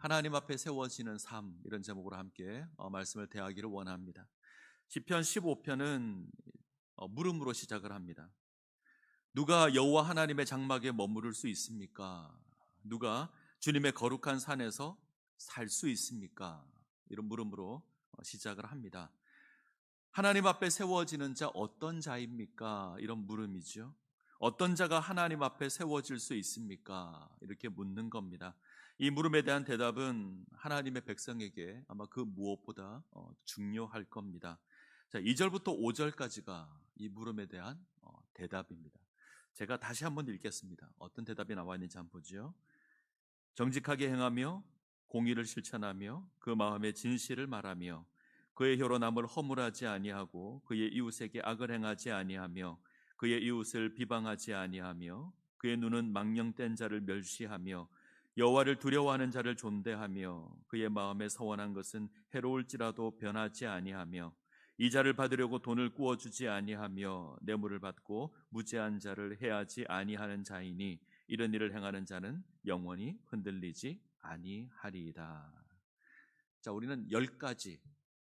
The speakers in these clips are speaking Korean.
하나님 앞에 세워지는 삶, 이런 제목으로 함께 말씀을 대하기를 원합니다. 시편 15편은 물음으로 시작을 합니다. 누가 여호와 하나님의 장막에 머무를 수 있습니까? 누가 주님의 거룩한 산에서 살 수 있습니까? 이런 물음으로 시작을 합니다. 하나님 앞에 세워지는 자 어떤 자입니까? 이런 물음이죠. 어떤 자가 하나님 앞에 세워질 수 있습니까? 이렇게 묻는 겁니다. 이 물음에 대한 대답은 하나님의 백성에게 아마 그 무엇보다 중요할 겁니다. 자, 2절부터 5절까지가 이 물음에 대한 대답입니다. 제가 다시 한번 읽겠습니다. 어떤 대답이 나와 있는지 한번 보죠. 정직하게 행하며 공의를 실천하며 그 마음의 진실을 말하며 그의 혀로 남을 허물하지 아니하고 그의 이웃에게 악을 행하지 아니하며 그의 이웃을 비방하지 아니하며 그의 눈은 망령된 자를 멸시하며 여호와를 두려워하는 자를 존대하며 그의 마음에 서원한 것은 해로울지라도 변하지 아니하며 이 자를 받으려고 돈을 꾸어주지 아니하며 뇌물을 받고 무죄한 자를 해하지 아니하는 자이니 이런 일을 행하는 자는 영원히 흔들리지 아니하리이다. 자, 우리는 10가지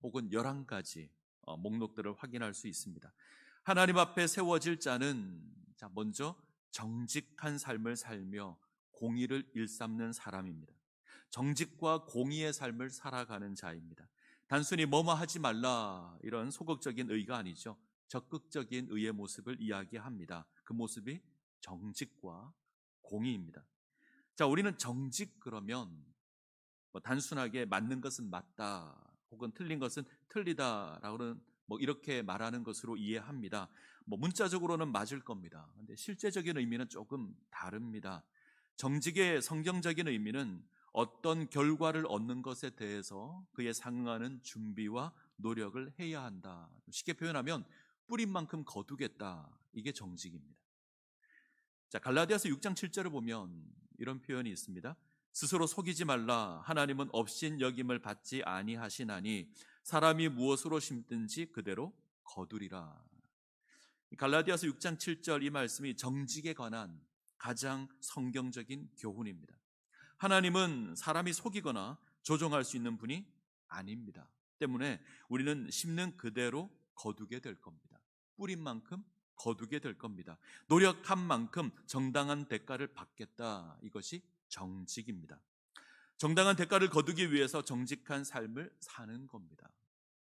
혹은 11가지 목록들을 확인할 수 있습니다. 하나님 앞에 세워질 자는 먼저 정직한 삶을 살며 공의를 일삼는 사람입니다. 정직과 공의의 삶을 살아가는 자입니다. 단순히 뭐뭐 하지 말라 이런 소극적인 의가 아니죠. 적극적인 의의 모습을 이야기합니다. 그 모습이 정직과 공의입니다. 자, 우리는 정직 그러면 단순하게 맞는 것은 맞다 혹은 틀린 것은 틀리다라고는 이렇게 말하는 것으로 이해합니다. 문자적으로는 맞을 겁니다. 근데 실제적인 의미는 조금 다릅니다. 정직의 성경적인 의미는 어떤 결과를 얻는 것에 대해서 그에 상응하는 준비와 노력을 해야 한다. 쉽게 표현하면 뿌린 만큼 거두겠다. 이게 정직입니다. 자, 갈라디아서 6장 7절을 보면 이런 표현이 있습니다. 스스로 속이지 말라. 하나님은 업신 여김을 받지 아니하시나니 사람이 무엇으로 심든지 그대로 거두리라. 갈라디아서 6장 7절 이 말씀이 정직에 관한 가장 성경적인 교훈입니다. 하나님은 사람이 속이거나 조종할 수 있는 분이 아닙니다. 때문에 우리는 심는 그대로 거두게 될 겁니다. 뿌린 만큼 거두게 될 겁니다. 노력한 만큼 정당한 대가를 받겠다. 이것이 정직입니다. 정당한 대가를 거두기 위해서 정직한 삶을 사는 겁니다.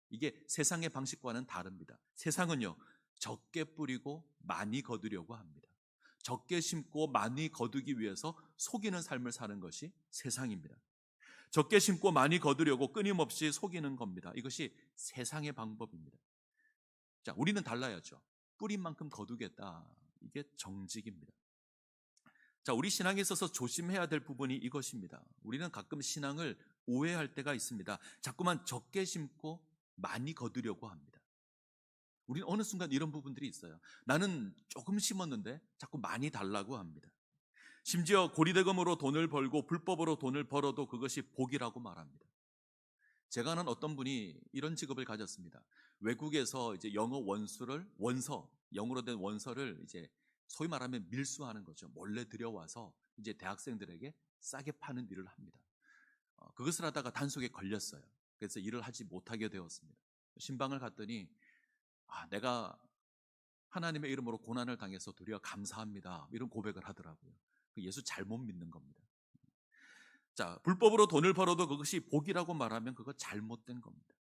이게 세상의 방식과는 다릅니다. 세상은요, 적게 뿌리고 많이 거두려고 합니다. 적게 심고 많이 거두기 위해서 속이는 삶을 사는 것이 세상입니다. 적게 심고 많이 거두려고 끊임없이 속이는 겁니다. 이것이 세상의 방법입니다. 자, 우리는 달라야죠. 뿌린 만큼 거두겠다. 이게 정직입니다. 자, 우리 신앙에 있어서 조심해야 될 부분이 이것입니다. 우리는 가끔 신앙을 오해할 때가 있습니다. 자꾸만 적게 심고 많이 거두려고 합니다. 우리는 어느 순간 이런 부분들이 있어요. 나는 조금 심었는데 자꾸 많이 달라고 합니다. 심지어 고리대금으로 돈을 벌고 불법으로 돈을 벌어도 그것이 복이라고 말합니다. 제가 아는 어떤 분이 이런 직업을 가졌습니다. 외국에서 이제 영어 영어로 된 원서를 이제 소위 말하면 밀수하는 거죠. 몰래 들여와서 이제 대학생들에게 싸게 파는 일을 합니다. 그것을 하다가 단속에 걸렸어요. 그래서 일을 하지 못하게 되었습니다. 신방을 갔더니 내가 하나님의 이름으로 고난을 당해서 도리어 감사합니다. 이런 고백을 하더라고요. 예수 잘못 믿는 겁니다. 자, 불법으로 돈을 벌어도 그것이 복이라고 말하면 그거 잘못된 겁니다.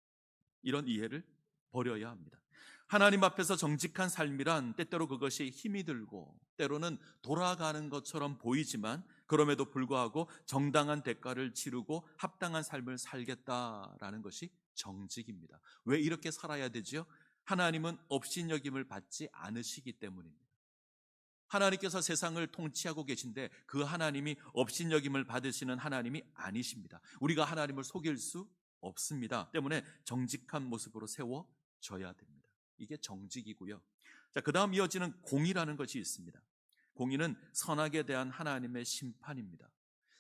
이런 이해를 버려야 합니다. 하나님 앞에서 정직한 삶이란 때때로 그것이 힘이 들고 때로는 돌아가는 것처럼 보이지만 그럼에도 불구하고 정당한 대가를 치르고 합당한 삶을 살겠다라는 것이 정직입니다. 왜 이렇게 살아야 되죠? 하나님은 업신여김을 받지 않으시기 때문입니다. 하나님께서 세상을 통치하고 계신데 그 하나님이 업신여김을 받으시는 하나님이 아니십니다. 우리가 하나님을 속일 수 없습니다. 때문에 정직한 모습으로 세워져야 됩니다. 이게 정직이고요. 자, 그 다음 이어지는 공의라는 것이 있습니다. 공의는 선악에 대한 하나님의 심판입니다.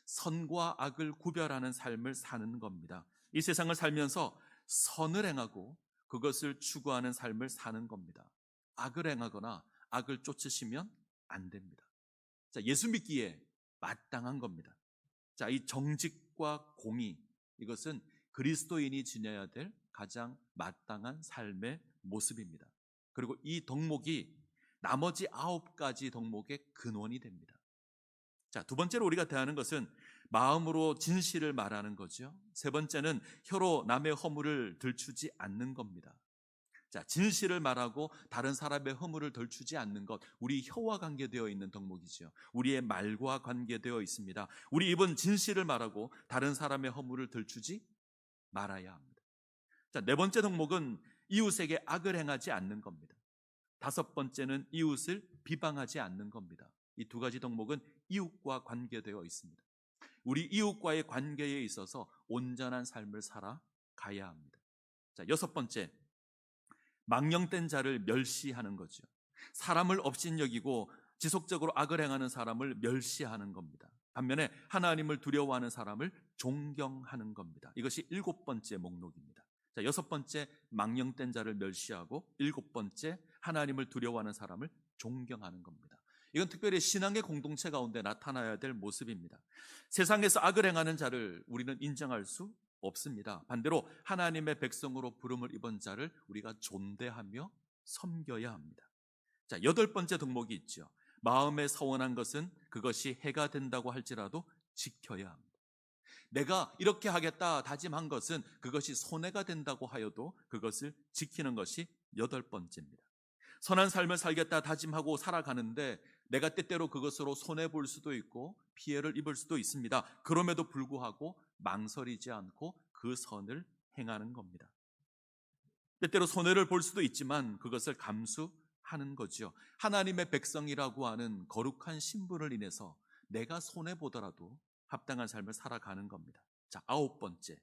선과 악을 구별하는 삶을 사는 겁니다. 이 세상을 살면서 선을 행하고 그것을 추구하는 삶을 사는 겁니다. 악을 행하거나 악을 쫓으시면 안 됩니다. 자, 예수 믿기에 마땅한 겁니다. 자, 이 정직 이웃과 공의, 이것은 그리스도인이 지녀야 될 가장 마땅한 삶의 모습입니다. 그리고 이 덕목이 나머지 9가지 덕목의 근원이 됩니다. 자, 두 번째로 우리가 대하는 것은 마음으로 진실을 말하는 거죠. 세 번째는 혀로 남의 허물을 들추지 않는 겁니다. 자, 진실을 말하고 다른 사람의 허물을 덜추지 않는 것, 우리 혀와 관계되어 있는 덕목이죠. 우리의 말과 관계되어 있습니다. 우리 입은 진실을 말하고 다른 사람의 허물을 덜추지 말아야 합니다. 자, 네 번째 덕목은 이웃에게 악을 행하지 않는 겁니다. 다섯 번째는 이웃을 비방하지 않는 겁니다. 이 두 가지 덕목은 이웃과 관계되어 있습니다. 우리 이웃과의 관계에 있어서 온전한 삶을 살아가야 합니다. 자, 여섯 번째, 망령된 자를 멸시하는 거죠. 사람을 업신여기고 지속적으로 악을 행하는 사람을 멸시하는 겁니다. 반면에 하나님을 두려워하는 사람을 존경하는 겁니다. 이것이 일곱 번째 목록입니다. 자, 여섯 번째, 망령된 자를 멸시하고, 일곱 번째, 하나님을 두려워하는 사람을 존경하는 겁니다. 이건 특별히 신앙의 공동체 가운데 나타나야 될 모습입니다. 세상에서 악을 행하는 자를 우리는 인정할 수 없습니다. 반대로 하나님의 백성으로 부름을 입은 자를 우리가 존대하며 섬겨야 합니다. 자, 여덟 번째 덕목이 있죠. 마음에 서원한 것은 그것이 해가 된다고 할지라도 지켜야 합니다. 내가 이렇게 하겠다 다짐한 것은 그것이 손해가 된다고 하여도 그것을 지키는 것이 여덟 번째입니다. 선한 삶을 살겠다 다짐하고 살아가는데 내가 때때로 그것으로 손해볼 수도 있고 피해를 입을 수도 있습니다. 그럼에도 불구하고 망설이지 않고 그 선을 행하는 겁니다. 때때로 손해를 볼 수도 있지만 그것을 감수하는 거죠. 하나님의 백성이라고 하는 거룩한 신분을 인해서 내가 손해보더라도 합당한 삶을 살아가는 겁니다. 자, 아홉 번째,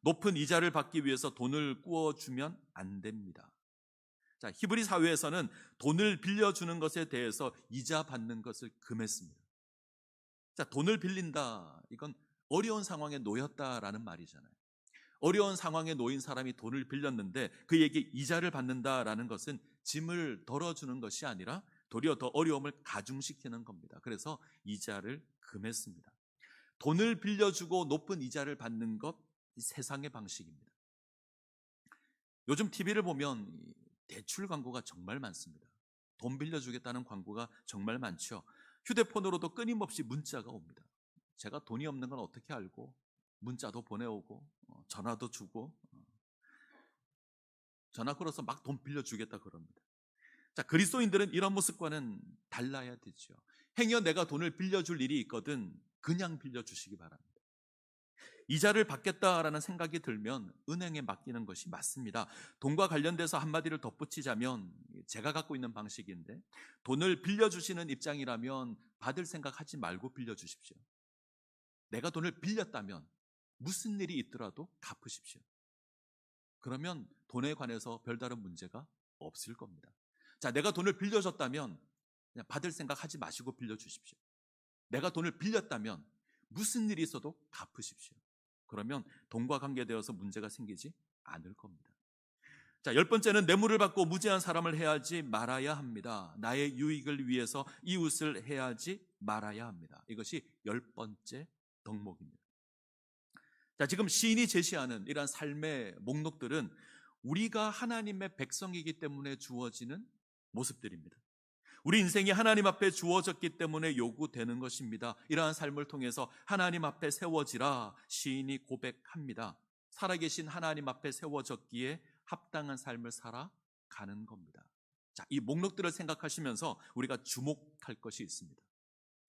높은 이자를 받기 위해서 돈을 꾸어주면 안 됩니다. 자, 히브리 사회에서는 돈을 빌려주는 것에 대해서 이자 받는 것을 금했습니다. 자, 돈을 빌린다, 이건 어려운 상황에 놓였다라는 말이잖아요. 어려운 상황에 놓인 사람이 돈을 빌렸는데 그에게 이자를 받는다라는 것은 짐을 덜어주는 것이 아니라 도리어 더 어려움을 가중시키는 겁니다. 그래서 이자를 금했습니다. 돈을 빌려주고 높은 이자를 받는 것, 이 세상의 방식입니다. 요즘 TV를 보면 대출 광고가 정말 많습니다. 돈 빌려주겠다는 광고가 정말 많죠. 휴대폰으로도 끊임없이 문자가 옵니다. 제가 돈이 없는 건 어떻게 알고 문자도 보내오고 전화도 주고 전화 걸어서 막 돈 빌려주겠다 그럽니다. 자, 그리스도인들은 이런 모습과는 달라야 되죠. 행여 내가 돈을 빌려줄 일이 있거든 그냥 빌려주시기 바랍니다. 이자를 받겠다라는 생각이 들면 은행에 맡기는 것이 맞습니다. 돈과 관련돼서 한마디를 덧붙이자면 제가 갖고 있는 방식인데, 돈을 빌려주시는 입장이라면 받을 생각하지 말고 빌려주십시오. 내가 돈을 빌렸다면 무슨 일이 있더라도 갚으십시오. 그러면 돈에 관해서 별다른 문제가 없을 겁니다. 자, 내가 돈을 빌려줬다면 그냥 받을 생각하지 마시고 빌려주십시오. 내가 돈을 빌렸다면 무슨 일이 있어도 갚으십시오. 그러면 돈과 관계되어서 문제가 생기지 않을 겁니다. 자, 열 번째는 뇌물을 받고 무죄한 사람을 해하지 말아야 합니다. 나의 유익을 위해서 이웃을 해하지 말아야 합니다. 이것이 열 번째 덕목입니다. 자, 지금 시인이 제시하는 이러한 삶의 목록들은 우리가 하나님의 백성이기 때문에 주어지는 모습들입니다. 우리 인생이 하나님 앞에 주어졌기 때문에 요구되는 것입니다. 이러한 삶을 통해서 하나님 앞에 세워지라 시인이 고백합니다. 살아계신 하나님 앞에 세워졌기에 합당한 삶을 살아가는 겁니다. 자, 이 목록들을 생각하시면서 우리가 주목할 것이 있습니다.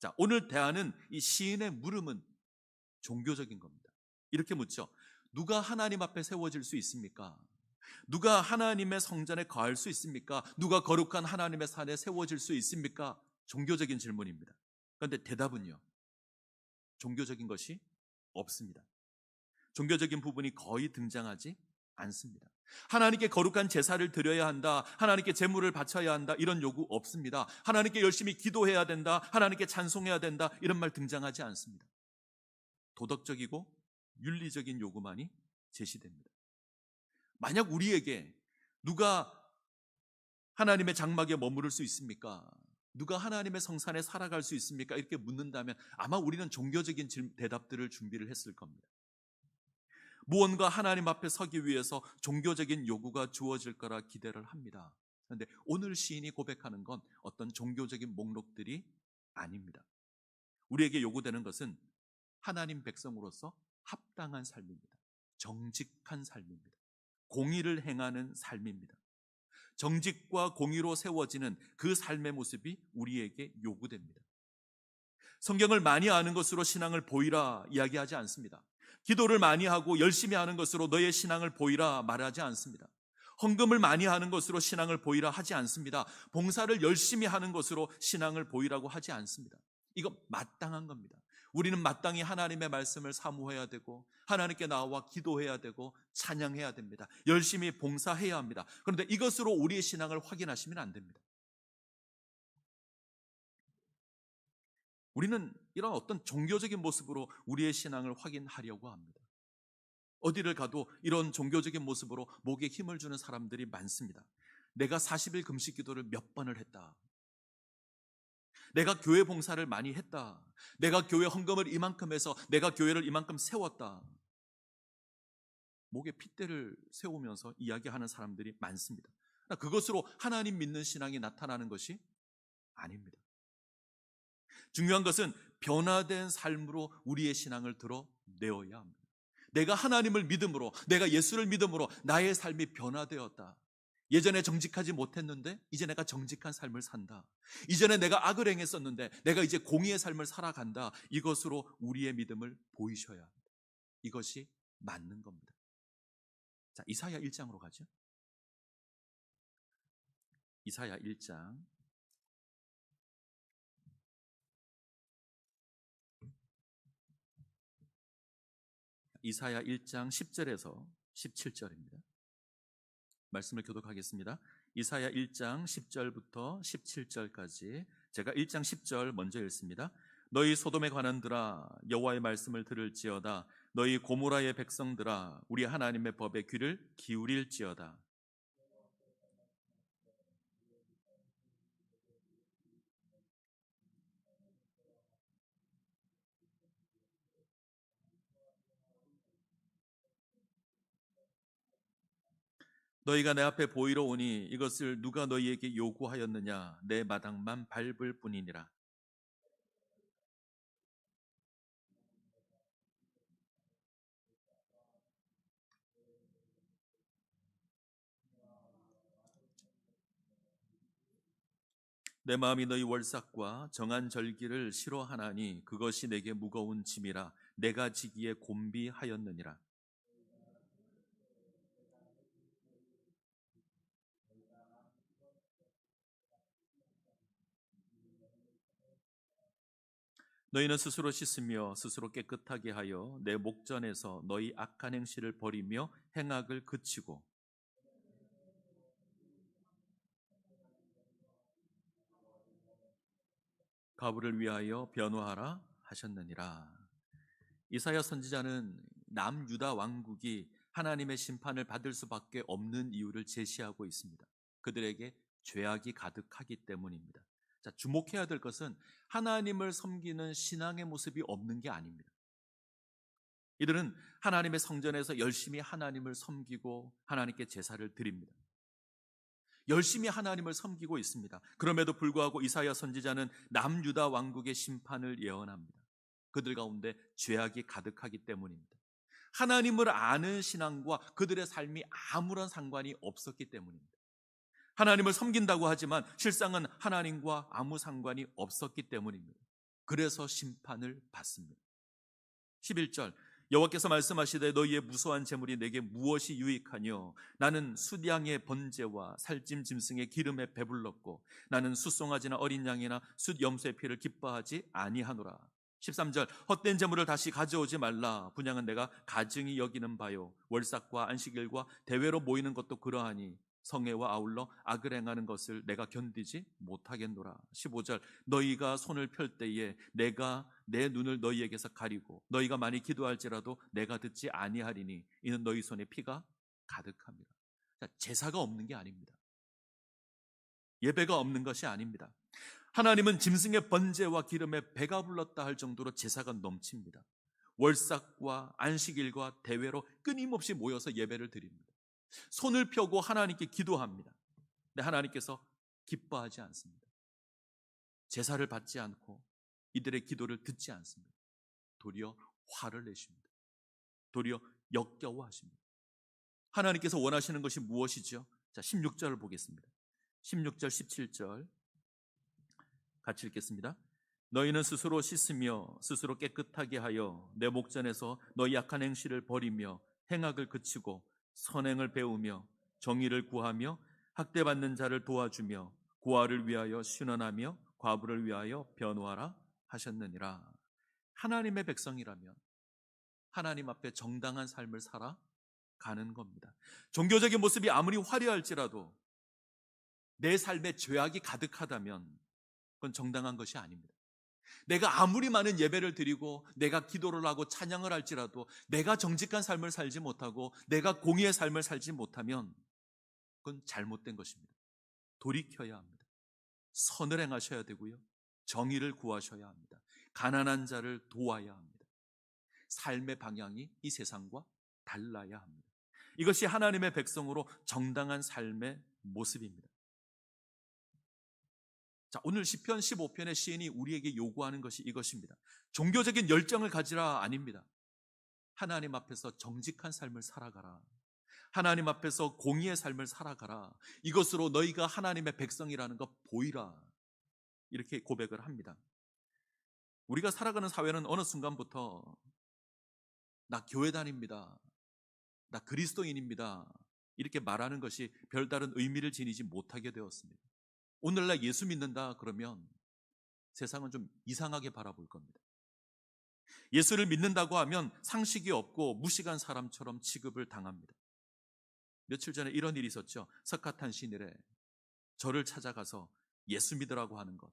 자, 오늘 대하는 이 시인의 물음은 종교적인 겁니다. 이렇게 묻죠. 누가 하나님 앞에 세워질 수 있습니까? 누가 하나님의 성전에 거할 수 있습니까? 누가 거룩한 하나님의 산에 세워질 수 있습니까? 종교적인 질문입니다. 그런데 대답은요, 종교적인 것이 없습니다. 종교적인 부분이 거의 등장하지 않습니다. 하나님께 거룩한 제사를 드려야 한다, 하나님께 제물을 바쳐야 한다, 이런 요구 없습니다. 하나님께 열심히 기도해야 된다, 하나님께 찬송해야 된다, 이런 말 등장하지 않습니다. 도덕적이고 윤리적인 요구만이 제시됩니다. 만약 우리에게 누가 하나님의 장막에 머무를 수 있습니까? 누가 하나님의 성산에 살아갈 수 있습니까? 이렇게 묻는다면 아마 우리는 종교적인 대답들을 준비를 했을 겁니다. 무언가 하나님 앞에 서기 위해서 종교적인 요구가 주어질 거라 기대를 합니다. 그런데 오늘 시인이 고백하는 건 어떤 종교적인 목록들이 아닙니다. 우리에게 요구되는 것은 하나님 백성으로서 합당한 삶입니다. 정직한 삶입니다. 공의를 행하는 삶입니다. 정직과 공의로 세워지는 그 삶의 모습이 우리에게 요구됩니다. 성경을 많이 아는 것으로 신앙을 보이라 이야기하지 않습니다. 기도를 많이 하고 열심히 하는 것으로 너의 신앙을 보이라 말하지 않습니다. 헌금을 많이 하는 것으로 신앙을 보이라 하지 않습니다. 봉사를 열심히 하는 것으로 신앙을 보이라고 하지 않습니다. 이거 마땅한 겁니다. 우리는 마땅히 하나님의 말씀을 사모해야 되고 하나님께 나와 기도해야 되고 찬양해야 됩니다. 열심히 봉사해야 합니다. 그런데 이것으로 우리의 신앙을 확인하시면 안 됩니다. 우리는 이런 어떤 종교적인 모습으로 우리의 신앙을 확인하려고 합니다. 어디를 가도 이런 종교적인 모습으로 목에 힘을 주는 사람들이 많습니다. 내가 40일 금식 기도를 몇 번을 했다. 내가 교회 봉사를 많이 했다. 내가 교회 헌금을 이만큼 해서 내가 교회를 이만큼 세웠다. 목에 핏대를 세우면서 이야기하는 사람들이 많습니다. 그것으로 하나님 믿는 신앙이 나타나는 것이 아닙니다. 중요한 것은 변화된 삶으로 우리의 신앙을 드러내어야 합니다. 내가 하나님을 믿음으로, 내가 예수를 믿음으로 나의 삶이 변화되었다. 예전에 정직하지 못했는데 이제 내가 정직한 삶을 산다. 이전에 내가 악을 행했었는데 내가 이제 공의의 삶을 살아간다. 이것으로 우리의 믿음을 보이셔야 합니다. 이것이 맞는 겁니다. 자, 이사야 1장으로 가죠. 이사야 1장. 이사야 1장 10절에서 17절입니다. 말씀을 교독하겠습니다. 이사야 1장 10절부터 17절까지 제가 1장 10절 먼저 읽습니다. 너희 소돔에 관한들아 여호와의 말씀을 들을지어다. 너희 고모라의 백성들아 우리 하나님의 법에 귀를 기울일지어다. 너희가 내 앞에 보이러 오니 이것을 누가 너희에게 요구하였느냐? 내 마당만 밟을 뿐이니라. 내 마음이 너희 월삭과 정한 절기를 싫어하나니 그것이 내게 무거운 짐이라. 내가 지기에 곤비하였느니라. 너희는 스스로 씻으며 스스로 깨끗하게 하여 내 목전에서 너희 악한 행실을 버리며 행악을 그치고 가부를 위하여 변호하라 하셨느니라. 이사야 선지자는 남유다 왕국이 하나님의 심판을 받을 수밖에 없는 이유를 제시하고 있습니다. 그들에게 죄악이 가득하기 때문입니다. 자, 주목해야 될 것은 하나님을 섬기는 신앙의 모습이 없는 게 아닙니다. 이들은 하나님의 성전에서 열심히 하나님을 섬기고 하나님께 제사를 드립니다. 열심히 하나님을 섬기고 있습니다. 그럼에도 불구하고 이사야 선지자는 남유다 왕국의 심판을 예언합니다. 그들 가운데 죄악이 가득하기 때문입니다. 하나님을 아는 신앙과 그들의 삶이 아무런 상관이 없었기 때문입니다. 하나님을 섬긴다고 하지만 실상은 하나님과 아무 상관이 없었기 때문입니다. 그래서 심판을 받습니다. 11절 여호와께서 말씀하시되 너희의 무수한 재물이 내게 무엇이 유익하뇨? 나는 숫양의 번제와 살찜 짐승의 기름에 배불렀고 나는 숫송아지나 어린 양이나 숫 염소의 피를 기뻐하지 아니하노라. 13절 헛된 재물을 다시 가져오지 말라. 분향은 내가 가증히 여기는 바요. 월삭과 안식일과 대회로 모이는 것도 그러하니 성회와 아울러 악을 행하는 것을 내가 견디지 못하겠노라. 15절 너희가 손을 펼 때에 내가 내 눈을 너희에게서 가리고 너희가 많이 기도할지라도 내가 듣지 아니하리니 이는 너희 손에 피가 가득합니다. 자, 제사가 없는 게 아닙니다. 예배가 없는 것이 아닙니다. 하나님은 짐승의 번제와 기름에 배가 불렀다 할 정도로 제사가 넘칩니다. 월삭과 안식일과 대회로 끊임없이 모여서 예배를 드립니다. 손을 펴고 하나님께 기도합니다. 근데 하나님께서 기뻐하지 않습니다. 제사를 받지 않고 이들의 기도를 듣지 않습니다. 도리어 화를 내십니다. 도리어 역겨워하십니다. 하나님께서 원하시는 것이 무엇이죠? 자, 16절을 보겠습니다. 16절, 17절 같이 읽겠습니다. 너희는 스스로 씻으며 스스로 깨끗하게 하여 내 목전에서 너희 약한 행실을 버리며 행악을 그치고 선행을 배우며 정의를 구하며 학대받는 자를 도와주며 고아를 위하여 신원하며 과부를 위하여 변호하라 하셨느니라. 하나님의 백성이라면 하나님 앞에 정당한 삶을 살아가는 겁니다. 종교적인 모습이 아무리 화려할지라도 내 삶에 죄악이 가득하다면 그건 정당한 것이 아닙니다. 내가 아무리 많은 예배를 드리고 내가 기도를 하고 찬양을 할지라도 내가 정직한 삶을 살지 못하고 내가 공의의 삶을 살지 못하면 그건 잘못된 것입니다. 돌이켜야 합니다. 선을 행하셔야 되고요. 정의를 구하셔야 합니다. 가난한 자를 도와야 합니다. 삶의 방향이 이 세상과 달라야 합니다. 이것이 하나님의 백성으로 정당한 삶의 모습입니다. 자, 오늘 시편 15편의 시인이 우리에게 요구하는 것이 이것입니다. 종교적인 열정을 가지라 아닙니다. 하나님 앞에서 정직한 삶을 살아가라. 하나님 앞에서 공의의 삶을 살아가라. 이것으로 너희가 하나님의 백성이라는 것 보이라. 이렇게 고백을 합니다. 우리가 살아가는 사회는 어느 순간부터 나 교회 다닙니다. 나 그리스도인입니다. 이렇게 말하는 것이 별다른 의미를 지니지 못하게 되었습니다. 오늘날 예수 믿는다 그러면 세상은 좀 이상하게 바라볼 겁니다. 예수를 믿는다고 하면 상식이 없고 무식한 사람처럼 취급을 당합니다. 며칠 전에 이런 일이 있었죠. 석가탄 신일에 저를 찾아가서 예수 믿으라고 하는 것,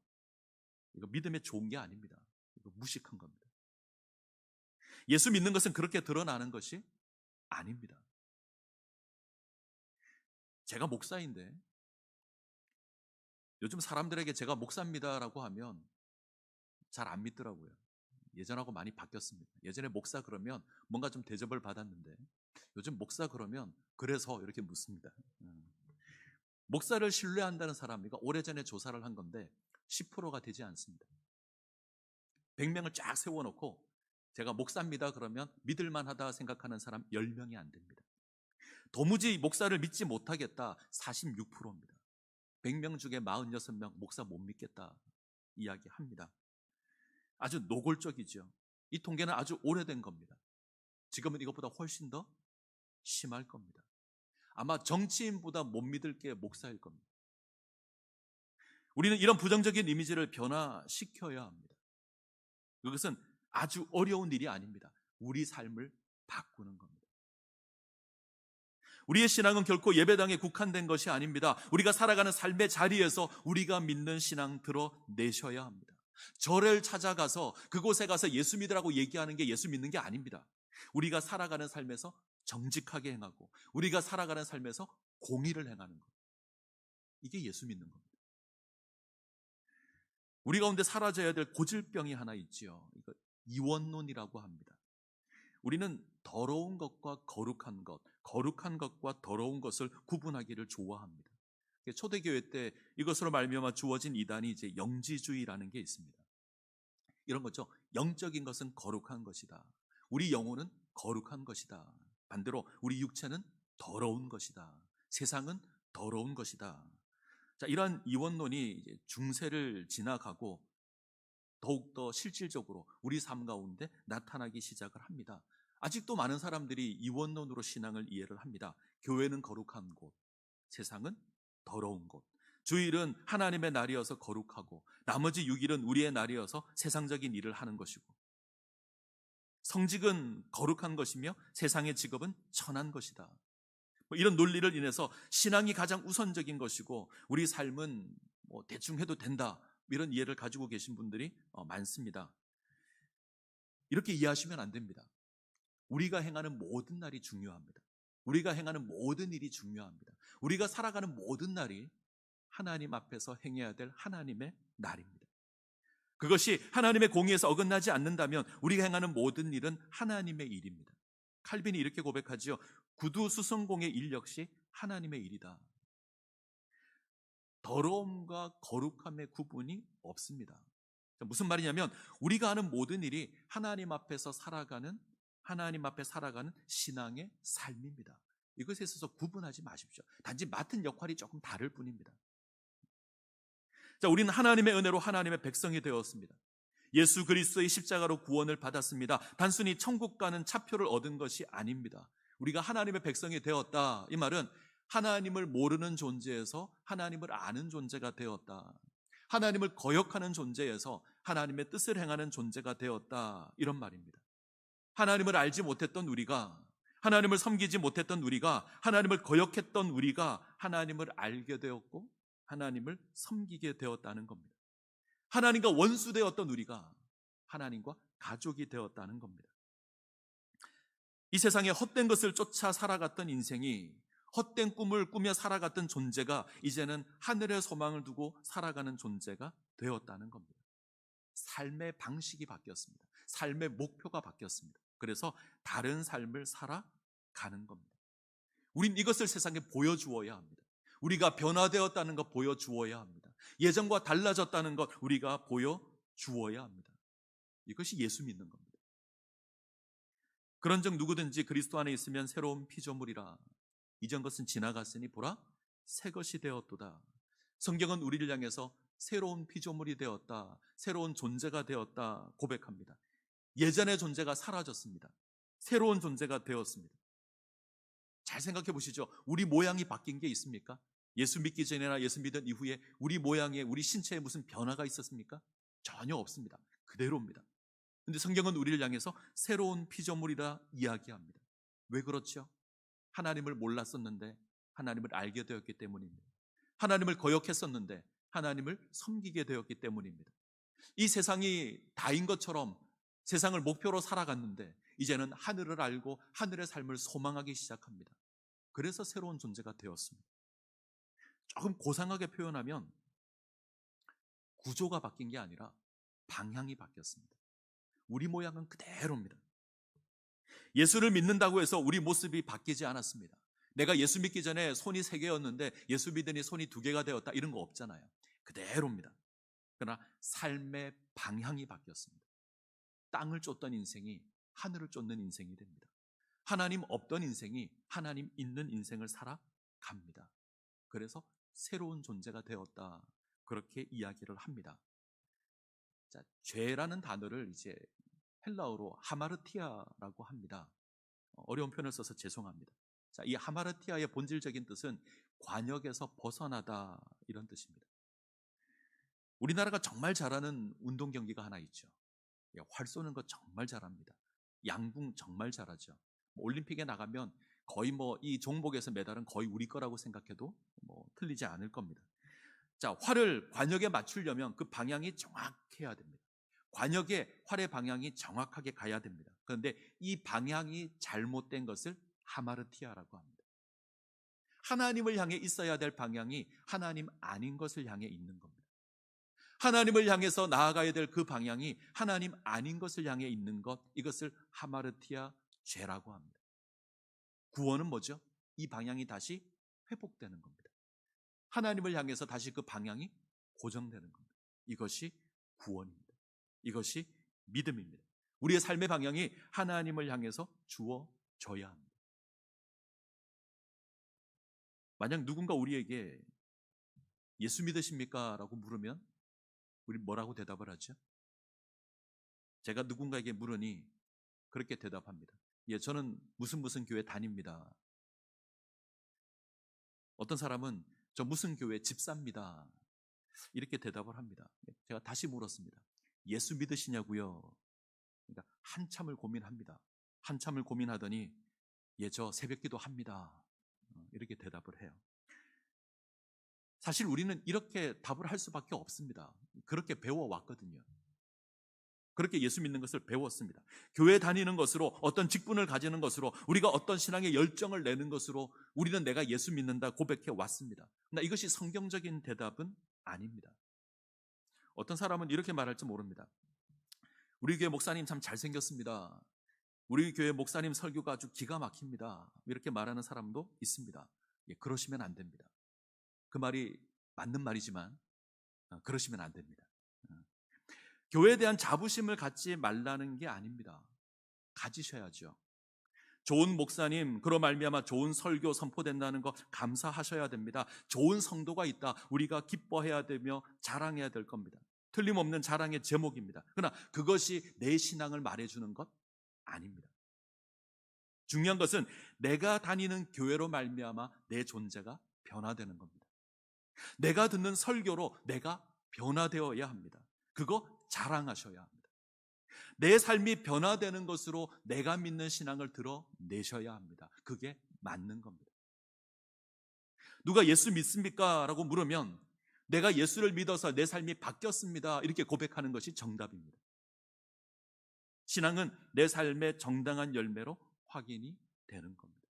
이거 믿음에 좋은 게 아닙니다. 이거 무식한 겁니다. 예수 믿는 것은 그렇게 드러나는 것이 아닙니다. 제가 목사인데 요즘 사람들에게 제가 목사입니다라고 하면 잘 안 믿더라고요. 예전하고 많이 바뀌었습니다. 예전에 목사 그러면 뭔가 좀 대접을 받았는데 요즘 목사 그러면 그래서 이렇게 묻습니다. 목사를 신뢰한다는 사람이가 오래전에 조사를 한 건데 10%가 되지 않습니다. 100명을 쫙 세워놓고 제가 목사입니다 그러면 믿을만하다 생각하는 사람 10명이 안 됩니다. 도무지 목사를 믿지 못하겠다 46%입니다. 100명 중에 46명 목사 못 믿겠다 이야기합니다. 아주 노골적이죠. 이 통계는 아주 오래된 겁니다. 지금은 이것보다 훨씬 더 심할 겁니다. 아마 정치인보다 못 믿을 게 목사일 겁니다. 우리는 이런 부정적인 이미지를 변화시켜야 합니다. 그것은 아주 어려운 일이 아닙니다. 우리 삶을 바꾸는 겁니다. 우리의 신앙은 결코 예배당에 국한된 것이 아닙니다. 우리가 살아가는 삶의 자리에서 우리가 믿는 신앙 드러내셔야 합니다. 절을 찾아가서 그곳에 가서 예수 믿으라고 얘기하는 게 예수 믿는 게 아닙니다. 우리가 살아가는 삶에서 정직하게 행하고 우리가 살아가는 삶에서 공의를 행하는 것, 이게 예수 믿는 겁니다. 우리 가운데 사라져야 될 고질병이 하나 있지요. 이거 이원론이라고 합니다. 우리는 더러운 것과 거룩한 것, 거룩한 것과 더러운 것을 구분하기를 좋아합니다. 초대교회 때 이것으로 말미암아 주어진 이단이 이제 영지주의라는 게 있습니다. 이런 거죠. 영적인 것은 거룩한 것이다. 우리 영혼은 거룩한 것이다. 반대로 우리 육체는 더러운 것이다. 세상은 더러운 것이다. 자, 이러한 이원론이 이제 중세를 지나가고 더욱더 실질적으로 우리 삶 가운데 나타나기 시작을 합니다. 아직도 많은 사람들이 이원론으로 신앙을 이해를 합니다. 교회는 거룩한 곳, 세상은 더러운 곳. 주일은 하나님의 날이어서 거룩하고 나머지 6일은 우리의 날이어서 세상적인 일을 하는 것이고, 성직은 거룩한 것이며 세상의 직업은 천한 것이다. 이런 논리를 인해서 신앙이 가장 우선적인 것이고 우리 삶은 대충 해도 된다, 이런 이해를 가지고 계신 분들이 많습니다. 이렇게 이해하시면 안 됩니다. 우리가 행하는 모든 날이 중요합니다. 우리가 행하는 모든 일이 중요합니다. 우리가 살아가는 모든 날이 하나님 앞에서 행해야 될 하나님의 날입니다. 그것이 하나님의 공의에서 어긋나지 않는다면 우리가 행하는 모든 일은 하나님의 일입니다. 칼빈이 이렇게 고백하지요. 구두 수성공의 일 역시 하나님의 일이다. 더러움과 거룩함의 구분이 없습니다. 무슨 말이냐면 우리가 하는 모든 일이 하나님 앞에 살아가는 신앙의 삶입니다. 이것에 있어서 구분하지 마십시오. 단지 맡은 역할이 조금 다를 뿐입니다. 자, 우리는 하나님의 은혜로 하나님의 백성이 되었습니다. 예수 그리스도의 십자가로 구원을 받았습니다. 단순히 천국 가는 차표를 얻은 것이 아닙니다. 우리가 하나님의 백성이 되었다. 이 말은 하나님을 모르는 존재에서 하나님을 아는 존재가 되었다. 하나님을 거역하는 존재에서 하나님의 뜻을 행하는 존재가 되었다. 이런 말입니다. 하나님을 알지 못했던 우리가, 하나님을 섬기지 못했던 우리가, 하나님을 거역했던 우리가 하나님을 알게 되었고 하나님을 섬기게 되었다는 겁니다. 하나님과 원수되었던 우리가 하나님과 가족이 되었다는 겁니다. 이 세상에 헛된 것을 쫓아 살아갔던 인생이, 헛된 꿈을 꾸며 살아갔던 존재가 이제는 하늘의 소망을 두고 살아가는 존재가 되었다는 겁니다. 삶의 방식이 바뀌었습니다. 삶의 목표가 바뀌었습니다. 그래서 다른 삶을 살아가는 겁니다. 우린 이것을 세상에 보여주어야 합니다. 우리가 변화되었다는 것 보여주어야 합니다. 예전과 달라졌다는 것 우리가 보여주어야 합니다. 이것이 예수 믿는 겁니다. 그런즉 누구든지 그리스도 안에 있으면 새로운 피조물이라. 이전 것은 지나갔으니 보라 새 것이 되었도다. 성경은 우리를 향해서 새로운 피조물이 되었다, 새로운 존재가 되었다 고백합니다. 예전의 존재가 사라졌습니다. 새로운 존재가 되었습니다. 잘 생각해 보시죠. 우리 모양이 바뀐 게 있습니까? 예수 믿기 전이나 예수 믿은 이후에 우리 모양에, 우리 신체에 무슨 변화가 있었습니까? 전혀 없습니다. 그대로입니다. 그런데 성경은 우리를 향해서 새로운 피조물이라 이야기합니다. 왜 그렇죠? 하나님을 몰랐었는데 하나님을 알게 되었기 때문입니다. 하나님을 거역했었는데 하나님을 섬기게 되었기 때문입니다. 이 세상이 다인 것처럼 세상을 목표로 살아갔는데 이제는 하늘을 알고 하늘의 삶을 소망하기 시작합니다. 그래서 새로운 존재가 되었습니다. 조금 고상하게 표현하면 구조가 바뀐 게 아니라 방향이 바뀌었습니다. 우리 모양은 그대로입니다. 예수를 믿는다고 해서 우리 모습이 바뀌지 않았습니다. 내가 예수 믿기 전에 손이 3개였는데 예수 믿으니 손이 2개가 되었다, 이런 거 없잖아요. 그대로입니다. 그러나 삶의 방향이 바뀌었습니다. 땅을 쫓던 인생이 하늘을 쫓는 인생이 됩니다. 하나님 없던 인생이 하나님 있는 인생을 살아갑니다. 그래서 새로운 존재가 되었다, 그렇게 이야기를 합니다. 자, 죄라는 단어를 이제 헬라어로 하마르티아라고 합니다. 어려운 표현을 써서 죄송합니다. 자, 이 하마르티아의 본질적인 뜻은 관역에서 벗어나다, 이런 뜻입니다. 우리나라가 정말 잘하는 운동 경기가 하나 있죠. 활 쏘는 거 정말 잘합니다. 양궁 정말 잘하죠. 올림픽에 나가면 거의 이 종목에서 메달은 거의 우리 거라고 생각해도 틀리지 않을 겁니다. 자, 활을 관역에 맞추려면 그 방향이 정확해야 됩니다. 관역에 활의 방향이 정확하게 가야 됩니다. 그런데 이 방향이 잘못된 것을 하마르티아라고 합니다. 하나님을 향해 있어야 될 방향이 하나님 아닌 것을 향해 있는 겁니다. 하나님을 향해서 나아가야 될 그 방향이 하나님 아닌 것을 향해 있는 것, 이것을 하마르티아 죄라고 합니다. 구원은 뭐죠? 이 방향이 다시 회복되는 겁니다. 하나님을 향해서 다시 그 방향이 고정되는 겁니다. 이것이 구원입니다. 이것이 믿음입니다. 우리의 삶의 방향이 하나님을 향해서 주어져야 합니다. 만약 누군가 우리에게 예수 믿으십니까? 라고 물으면 우리 뭐라고 대답을 하죠? 제가 누군가에게 물으니 그렇게 대답합니다. 예, 저는 무슨 교회 다닙니다. 어떤 사람은 저 무슨 교회 집사입니다. 이렇게 대답을 합니다. 제가 다시 물었습니다. 예수 믿으시냐고요? 그러니까 한참을 고민합니다. 한참을 고민하더니 예, 저 새벽기도 합니다. 이렇게 대답을 해요. 사실 우리는 이렇게 답을 할 수밖에 없습니다. 그렇게 배워왔거든요. 그렇게 예수 믿는 것을 배웠습니다. 교회 다니는 것으로, 어떤 직분을 가지는 것으로, 우리가 어떤 신앙의 열정을 내는 것으로 우리는 내가 예수 믿는다 고백해 왔습니다. 그러나 이것이 성경적인 대답은 아닙니다. 어떤 사람은 이렇게 말할지 모릅니다. 우리 교회 목사님 참 잘생겼습니다. 우리 교회 목사님 설교가 아주 기가 막힙니다. 이렇게 말하는 사람도 있습니다. 그러시면 안 됩니다. 그 말이 맞는 말이지만 그러시면 안 됩니다. 교회에 대한 자부심을 갖지 말라는 게 아닙니다. 가지셔야죠. 좋은 목사님, 그로 말미암아 좋은 설교 선포된다는 거 감사하셔야 됩니다. 좋은 성도가 있다, 우리가 기뻐해야 되며 자랑해야 될 겁니다. 틀림없는 자랑의 제목입니다. 그러나 그것이 내 신앙을 말해주는 것 아닙니다. 중요한 것은 내가 다니는 교회로 말미암아 내 존재가 변화되는 겁니다. 내가 듣는 설교로 내가 변화되어야 합니다. 그거 자랑하셔야 합니다. 내 삶이 변화되는 것으로 내가 믿는 신앙을 드러내셔야 합니다. 그게 맞는 겁니다. 누가 예수 믿습니까? 라고 물으면 내가 예수를 믿어서 내 삶이 바뀌었습니다, 이렇게 고백하는 것이 정답입니다. 신앙은 내 삶의 정당한 열매로 확인이 되는 겁니다.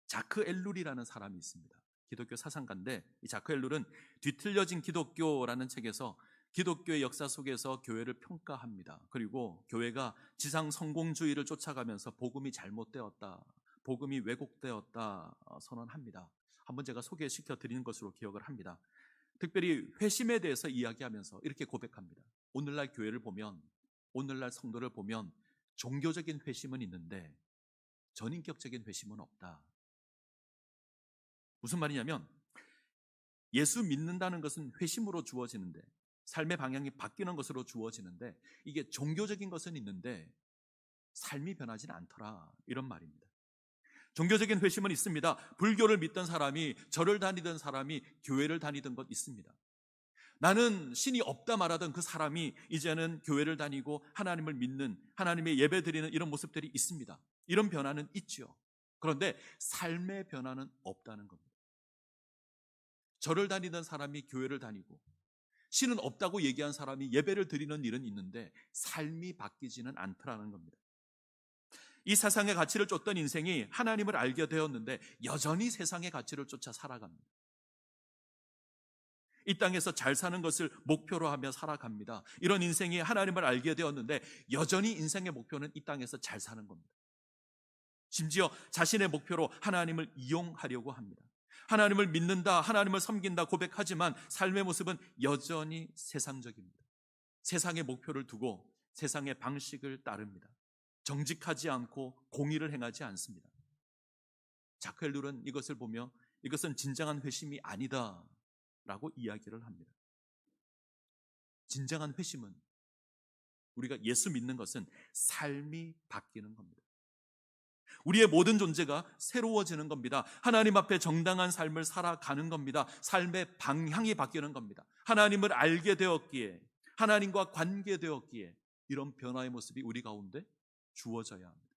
자크 엘룰이라는 사람이 있습니다. 기독교 사상가인데, 이 자크 엘룰은 뒤틀려진 기독교라는 책에서 기독교의 역사 속에서 교회를 평가합니다. 그리고 교회가 지상 성공주의를 쫓아가면서 복음이 잘못되었다, 복음이 왜곡되었다 선언합니다. 한번 제가 소개시켜 드리는 것으로 기억을 합니다. 특별히 회심에 대해서 이야기하면서 이렇게 고백합니다. 오늘날 교회를 보면, 오늘날 성도를 보면 종교적인 회심은 있는데 전인격적인 회심은 없다. 무슨 말이냐면, 예수 믿는다는 것은 회심으로 주어지는데, 삶의 방향이 바뀌는 것으로 주어지는데, 이게 종교적인 것은 있는데 삶이 변하지는 않더라, 이런 말입니다. 종교적인 회심은 있습니다. 불교를 믿던 사람이, 절을 다니던 사람이 교회를 다니던 것 있습니다. 나는 신이 없다 말하던 그 사람이 이제는 교회를 다니고 하나님을 믿는, 하나님의 예배 드리는 이런 모습들이 있습니다. 이런 변화는 있죠. 그런데 삶의 변화는 없다는 겁니다. 절을 다니던 사람이 교회를 다니고 신은 없다고 얘기한 사람이 예배를 드리는 일은 있는데 삶이 바뀌지는 않더라는 겁니다. 이 세상의 가치를 쫓던 인생이 하나님을 알게 되었는데 여전히 세상의 가치를 쫓아 살아갑니다. 이 땅에서 잘 사는 것을 목표로 하며 살아갑니다. 이런 인생이 하나님을 알게 되었는데 여전히 인생의 목표는 이 땅에서 잘 사는 겁니다. 심지어 자신의 목표로 하나님을 이용하려고 합니다. 하나님을 믿는다, 하나님을 섬긴다 고백하지만 삶의 모습은 여전히 세상적입니다. 세상의 목표를 두고 세상의 방식을 따릅니다. 정직하지 않고 공의를 행하지 않습니다. 자크 엘룰은 이것을 보며 이것은 진정한 회심이 아니다 라고 이야기를 합니다. 진정한 회심은, 우리가 예수 믿는 것은 삶이 바뀌는 겁니다. 우리의 모든 존재가 새로워지는 겁니다. 하나님 앞에 정당한 삶을 살아가는 겁니다. 삶의 방향이 바뀌는 겁니다. 하나님을 알게 되었기에, 하나님과 관계되었기에 이런 변화의 모습이 우리 가운데 주어져야 합니다.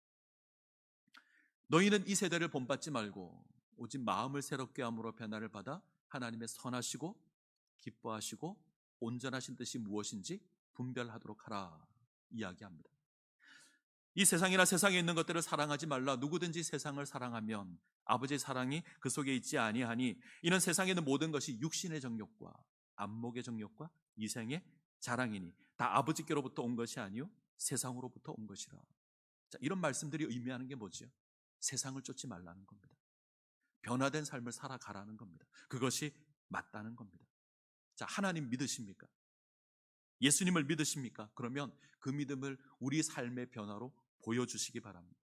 너희는 이 세대를 본받지 말고 오직 마음을 새롭게 함으로 변화를 받아 하나님의 선하시고 기뻐하시고 온전하신 뜻이 무엇인지 분별하도록 하라 이야기합니다. 이 세상이나 세상에 있는 것들을 사랑하지 말라. 누구든지 세상을 사랑하면 아버지의 사랑이 그 속에 있지 아니하니 이는 세상에 있는 모든 것이 육신의 정욕과 안목의 정욕과 이생의 자랑이니 다 아버지께로부터 온 것이 아니요 세상으로부터 온 것이라. 자, 이런 말씀들이 의미하는 게 뭐죠? 세상을 쫓지 말라는 겁니다. 변화된 삶을 살아가라는 겁니다. 그것이 맞다는 겁니다. 자, 하나님 믿으십니까? 예수님을 믿으십니까? 그러면 그 믿음을 우리 삶의 변화로 보여주시기 바랍니다.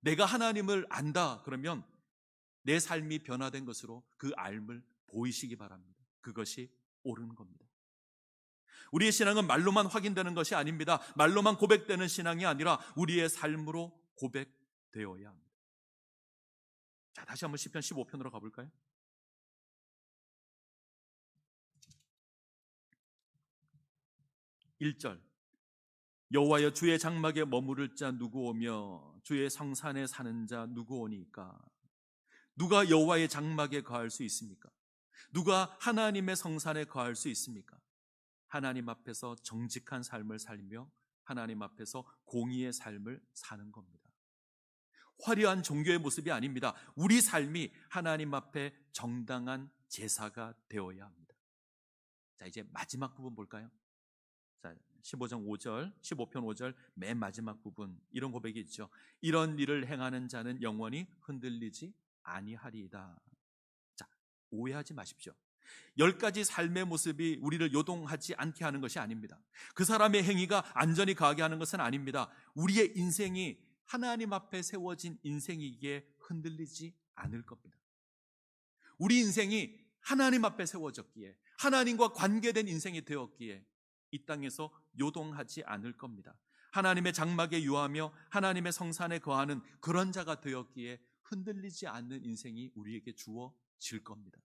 내가 하나님을 안다 그러면 내 삶이 변화된 것으로 그 알을 보이시기 바랍니다. 그것이 옳은 겁니다. 우리의 신앙은 말로만 확인되는 것이 아닙니다. 말로만 고백되는 신앙이 아니라 우리의 삶으로 고백되어야 합니다. 자, 다시 한번 시편 15편으로 가볼까요? 1절, 여호와여 주의 장막에 머무를 자 누구 오며 주의 성산에 사는 자 누구 오니까? 누가 여호와의 장막에 거할 수 있습니까? 누가 하나님의 성산에 거할 수 있습니까? 하나님 앞에서 정직한 삶을 살며 하나님 앞에서 공의의 삶을 사는 겁니다. 화려한 종교의 모습이 아닙니다. 우리 삶이 하나님 앞에 정당한 제사가 되어야 합니다. 자, 이제 마지막 부분 볼까요? 자, 15편 5절 맨 마지막 부분 이런 고백이 있죠. 이런 일을 행하는 자는 영원히 흔들리지 아니하리이다. 자, 오해하지 마십시오. 10가지 삶의 모습이 우리를 요동하지 않게 하는 것이 아닙니다. 그 사람의 행위가 안전이 가게 하는 것은 아닙니다. 우리의 인생이 하나님 앞에 세워진 인생이기에 흔들리지 않을 겁니다. 우리 인생이 하나님 앞에 세워졌기에, 하나님과 관계된 인생이 되었기에 이 땅에서 요동하지 않을 겁니다. 하나님의 장막에 유하며 하나님의 성산에 거하는 그런 자가 되었기에 흔들리지 않는 인생이 우리에게 주어질 겁니다.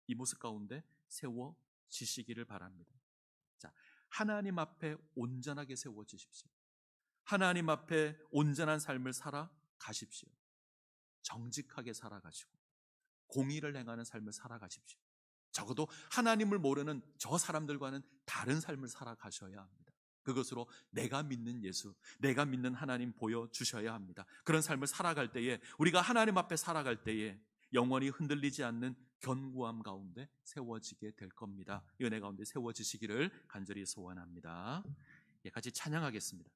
이 모습 가운데 세워지시기를 바랍니다. 자, 하나님 앞에 온전하게 세워지십시오. 하나님 앞에 온전한 삶을 살아가십시오. 정직하게 살아가시고 공의를 행하는 삶을 살아가십시오. 적어도 하나님을 모르는 저 사람들과는 다른 삶을 살아가셔야 합니다. 그것으로 내가 믿는 예수, 내가 믿는 하나님 보여주셔야 합니다. 그런 삶을 살아갈 때에, 우리가 하나님 앞에 살아갈 때에 영원히 흔들리지 않는 견고함 가운데 세워지게 될 겁니다. 이 은혜 가운데 세워지시기를 간절히 소원합니다. 같이 찬양하겠습니다.